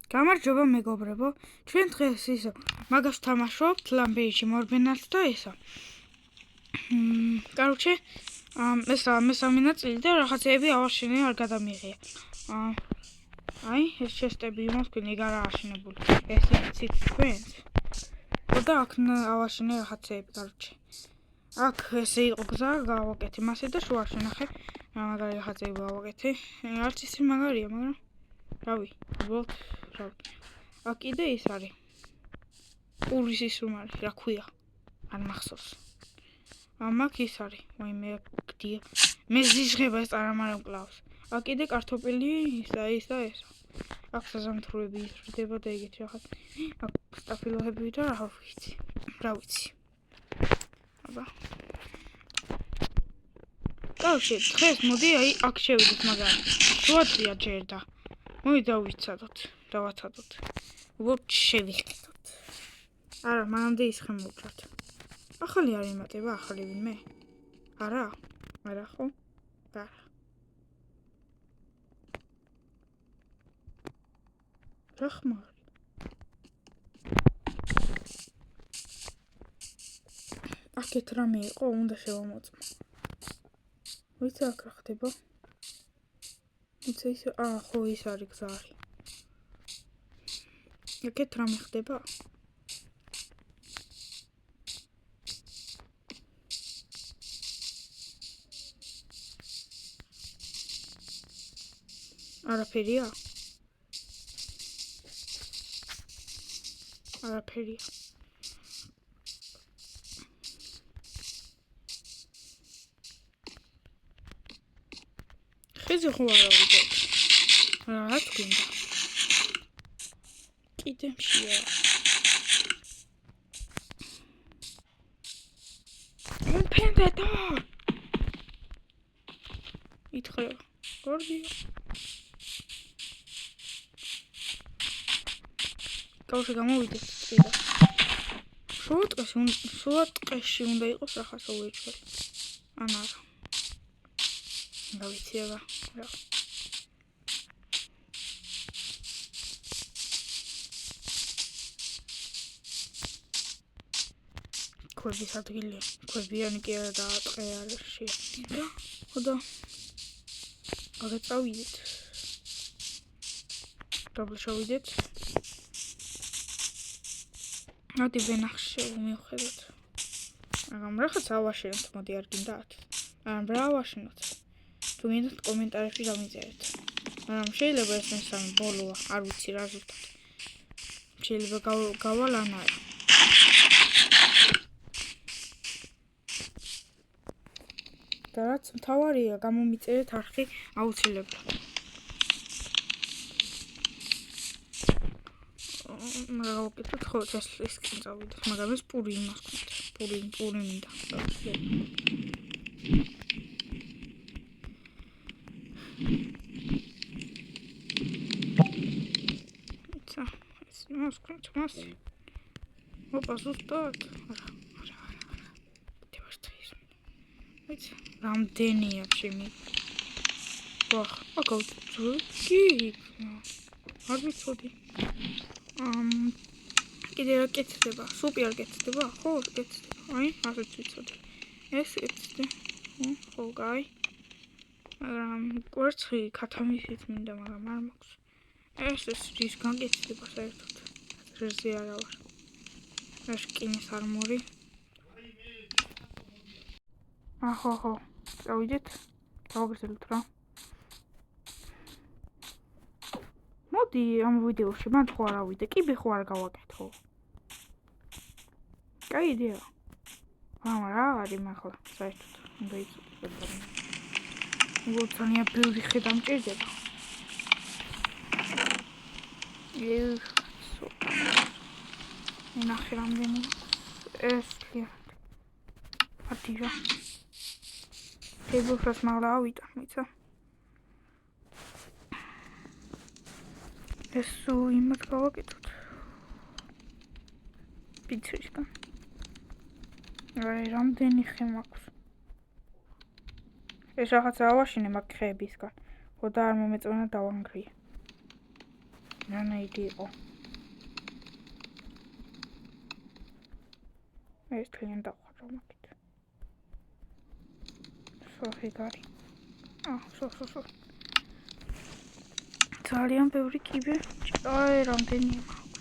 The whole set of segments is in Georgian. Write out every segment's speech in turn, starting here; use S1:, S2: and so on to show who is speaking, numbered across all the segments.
S1: გამარჯობა მეგობრებო, ჩვენ დღეს ისო მაგას ვთამაშობთ ლამბეიში მორბენას და ესა. Короче, მესამე ნაწილი და რაღაცეები ავაშენე არ გადამიღია. ეს ჩესტები იმას გვინდა არ ააშენებული. ეს იცით თქვენს. და აქ ავაშენე რაღაცეები, короче. აქ ესე იყო გზა, გავაკეთე მასე და შუაში ნახე, მაგარი რაღაცეები გავაკეთე. არც ისე მაგარია, მაგრამ რავი, უბრალოდ რავი. აქ კიდე ის არის. პურის ის რომ არის, რა ქვია? არ მახსოვს. ამაკ ის არის. ვაიმე, გდია. მე ზიჟღება ეს არამარამ კლავს. აქ კიდე კარტოფილი, ის და ეს. აქ საზამთროები იზრდება და ეგეთი რაღაც. აქ სტაფილოები და რა ვიცი. რა ვიცი. აბა. კავშირი, დღეს მოდი აი აქ შევიდეთ მაგარი. შუადღია ჯერდა. მოდი დავიცადოთ, დავაცადოთ. უბრალოდ შევიხდეთ. არა, მანამდე ისხემოვჭრათ. ახალი არ იმატება, ახალი ვინმე? არა? არა ხო? არა. რა ხმარი? აქეთ რამე იყო, უნდა შევამოწმო. ვიცი აქ რა ხდება? ვიცი ხო ის არის გზა არის. აქეთ რამე ხდება? არაფერია? არაფერია. ხეზე ხო არა ვიდეთ. რა თქვენდა? კიდე მშია. პენდეტა. ითხრა. გორდია. კავშირი გამოვიდეთ წინა. შუატყეში უნდა იყოს ახასო ვეჭველი. ან არა. რა ვიცი აბა. რა. ქვების ადგილია. ქვებიანი კი არა და ტყე არ შეა. ხოდა. აგა წავიდეთ. დაბლა შევიდეთ. მოდი ვენახშე მივხედოთ. მაგრამ რაღაც ავაშენოთ, მოდი არ გინდათ. მაგრამ რა ავაშენოთ? თუ გინდათ კომენტარებში დამიწერეთ. მაგრამ შეიძლება ეს მესამე ბოლოა, არ ვიცი რა ზუსტად. შეიძლება გავალ ან არა. და რაც მთავარია, გამომიწერეთ არხი აუცილებლად. მაგრამ ვაკეთოთ ხო ეს კი წავიდეთ, მაგრამ ეს პური იმას გვქონდა. პური მინდა. ცა, ეს იმას გვქონდა მას. ოპა ზუსტად. არა. დევასტრის. ვიცი, რამდენია ჩემი. ვახ, აკავწუგი. არ ვიცოდი. კიდე რა კეთდება? სუპი არ კეთდება? ხო, კეთდება. აი, ასეც ვიცოდი. ეს კეთდება. ხო, კაი. მაგრამ კვერცხი ქათამისით მინდა, მაგრამ არ მაქვს. ეს რის გაკეთდება საერთოდ? რზე არა ვარ. ეს კინის არმორი. ხო. წავიდეთ. გავაგრძელოთ რა. მოდი ამ ვიდეოში მან ხო არ ავიდე, კიბე ხო არ გავაკეთო. კაი იდეა. რა არის მახლა საერთოდ უნდა იცოდე. უცნაური ბევრი ხედა მჭირდება. ნახე რამდენი ეს არტიჟა. თებოშას მაგლა ავიდა, მიცა. ეს იმას გავაკეთოთ. პიცრისგან. აი, რამდენი ხე მაქვს. ეს რაღაცა ავაშენე მაგ ხეებისგან. ხო და არ მომეწონა დავანგრიე. რანაირი იყო. ეს ძალიან დავხარჯა მაგით. სოხიგარი. სო. ძალიან ბევრი კიბე. აი, რამდენია მაქვს.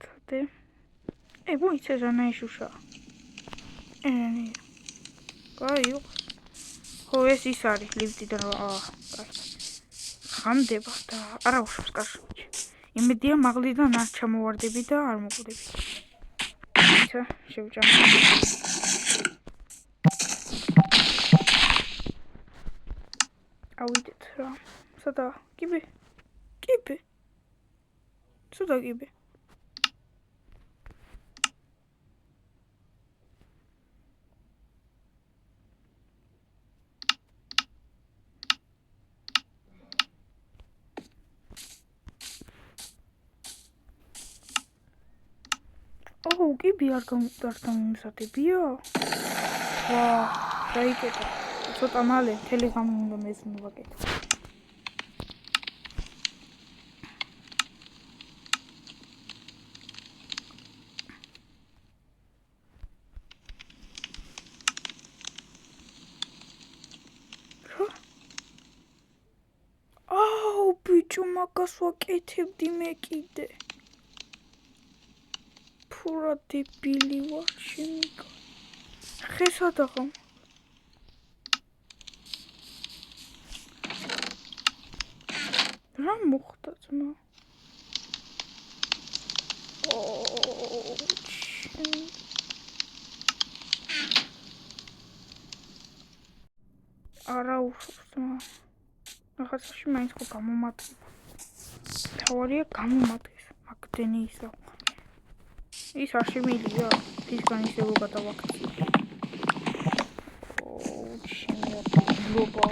S1: ცოტა. მოიცა რანაიშუშა. კაი. ხო, ეს ის არის ლიფტიდან კაი. ხანდება და არა უშავს კარში. იმედია მაღლიდან არ ჩამოვარდები და არ მოკვდები. ისა შევჭამ. ავიდეთ რა. სადა კიბე. სადა კიბე. კიბე არ გამომსარდებია? ვა, დაიკეტა. ცოტა მალე ტელეგრამი უნდა მეზნოვაკეთო. ბიჭო, მაგას ვაკეთებდი მე კიდე. ფურა დებილი ვარ შემიგა. ხესადაღა. რა მოხდა ძმა? არა უშავს ძმა. რაღაცაში მაინც ხო გამომატება. თავარია გამომატეს. მაგდენი ისა. ის არ შემილია. ისგან ისევ გადავაქცია. შემიაკლობა.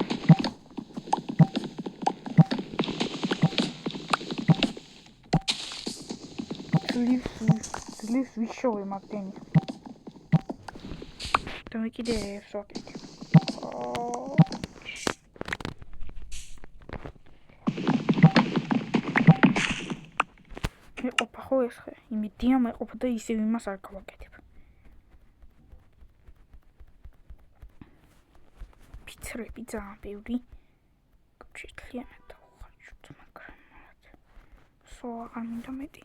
S1: ძლივს ვიშოვე მაგდენი. და მე კიდე ვსვაკეთე. მეყოფა ხო ეს ხე? იმედია მეყოფა და ისევ იმას არ გავაკეთებ. ფიცრები ძალიან ბევრი. შეძლიანად დავხარჯოთ, მაგრამ აღარ მინდა მეტი.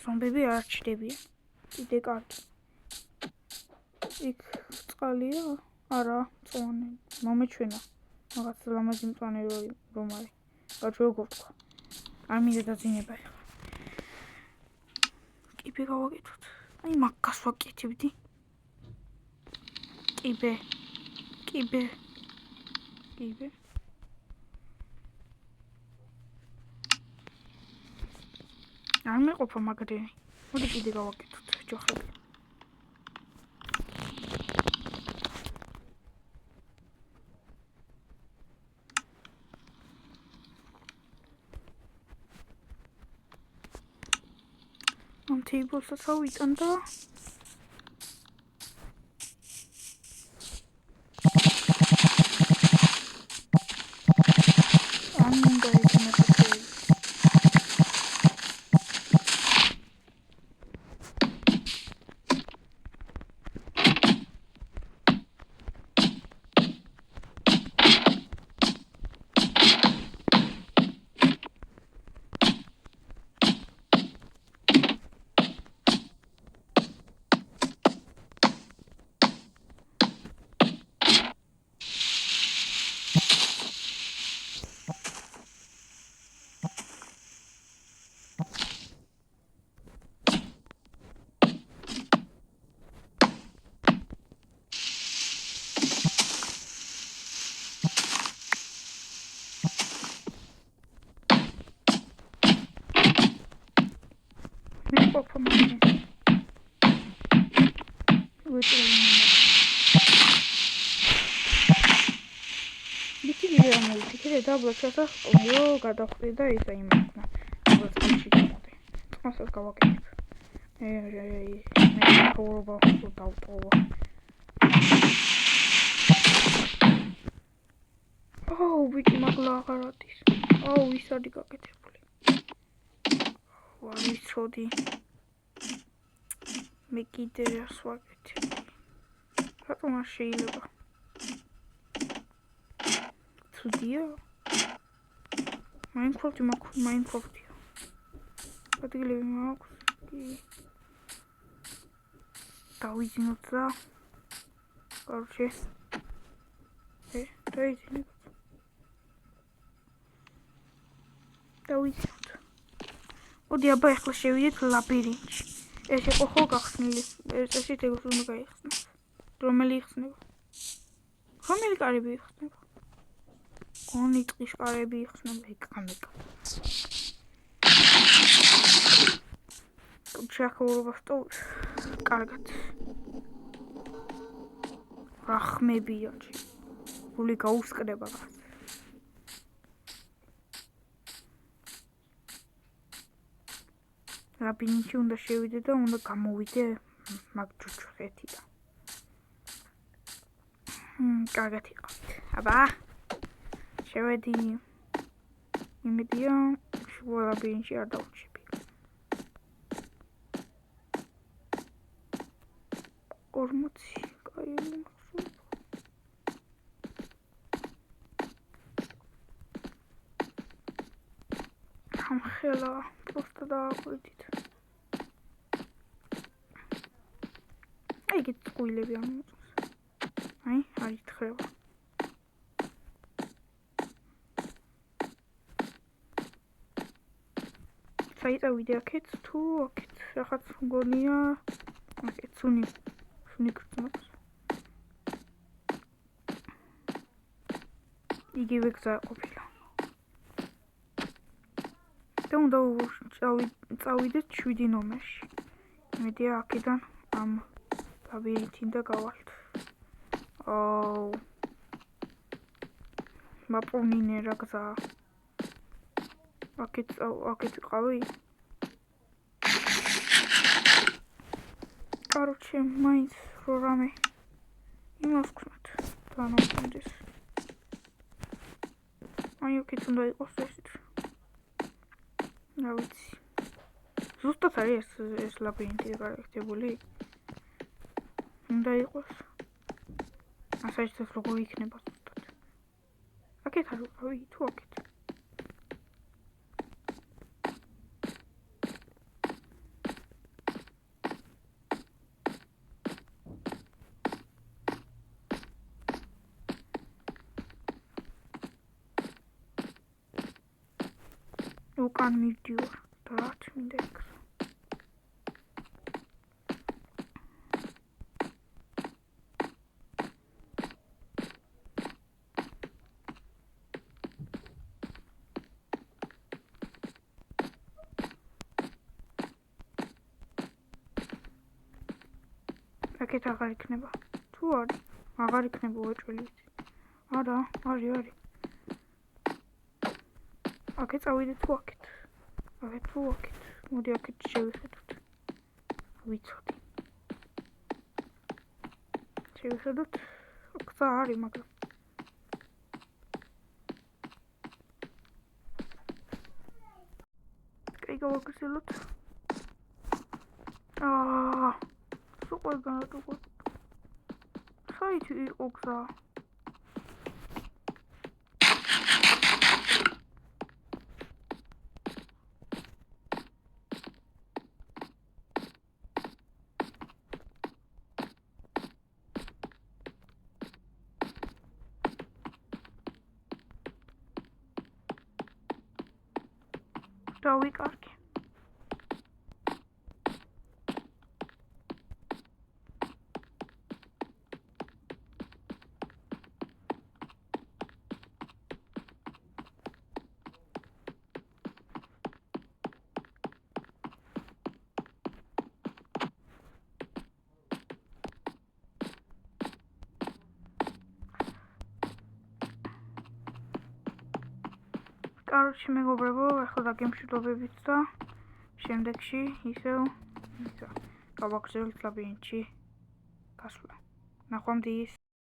S1: ზომბები არ ჩდებიან. კიდე კარგი. იქ წყალია? არა, მწვანე. მომეჩვენა. რაღაც ლამაზი მწვანე რომ არის. როგორ თქვა? არ მინდა დაძინება ახლა. კიბე გავაკეთოთ. აი მაგას ვაკეთებდი. კიბე. არ მეყოფა მაგდენი. მოდი კიდე გავაკეთოთ ჯოხები. ამ თეიბლსაც ავიტან და მეყოფა მაგდენი. კიდე დაბლა ჩასახტომიო გადახვდი და ისა იმაკნა. როგორც კიჩი გამოდე. თმასაც გავაკეთებ. მე ხორობა დავტოვა. ბიჭი მაგლა აღარ ადის. აუ, ის არის გაკეთებული. ვარ ვიცოდი. მე კიდე რას ვაკეთებ. რატომ არ შეიძლება? ცუდია? Minecraft მაქვს, Minecraft-ია. ადგილები მაქვს. დავიძინოთ და короче დავიძინოთ. მოდი აბა ახლა შევიდეთ ლაბირინთში. ეს იყო ხო გახსნილი? ესეთ ეგრე უნდა გაიხსნას. რომელი იხსნება? რომელი კარები იხსნება? გონი ტყის კარები იხსნება ეკამეკა. ჩაქოურობას თუ კარგად. რახმებია ჩი. გული გაუსკდება გას. ლაბირინთში უნდა შევიდე და უნდა გამოვიდე მაგ ჯუჯხეთიდან. კარგად იყავით. აბა შევედი. იმედია შუა ლაბირინთში არ დავჭები. ორმოცი კაი ამხელა просто დააკვირდით. ეგეთ წყვილები ამოწოს. აი, არის თხრება. საიტავიდე აქეთ თუ აქეთ რაღაც მგონია აქეთ სუნი გრძნობს. იგივე გზა ყოფილა. და უნდა წავიდეთ 7 ნომერში. იმედია აქედან ამ ლაბირინთიდან და გავალთ. აუ მაპოვნინე რა გზა. აქეთ ვიყავი. короче მაინც რამე იმას ვქნათ დანამტანდეს. აი აქეთ უნდა იყოს ესეთ. რა ვიცი. ზუსტად არის ეს ლაბირინთი გარეთებული. უნდა იყოს. ასაჯდას როგორ იქნება ზუსტად. აქეთ არ ვიყავი თუ აქეთ. უკან მივდივარ და რაც მინდა იქ. აქეთ აღარ იქნება. თუ არის? აღარ იქნება უეჭველი. არა, არის. აქეთ წავიდეთ თუ აქეთ. აქეთ თუ აქეთ. მოდი აქეთ შევხედოთ. ვიცოდი. შევხედოთ. გზა არის, მაგრამ კაი გავაგრძელოთ. სულ ყველგან რატო საით იყო გზა? დავიკარგე. короче მეგობრებო, ახლა დაგემშვიდობებით და შემდეგში ისევ გავაგრძელებთ ლაბირინთში გასვლა. ნახვამდის.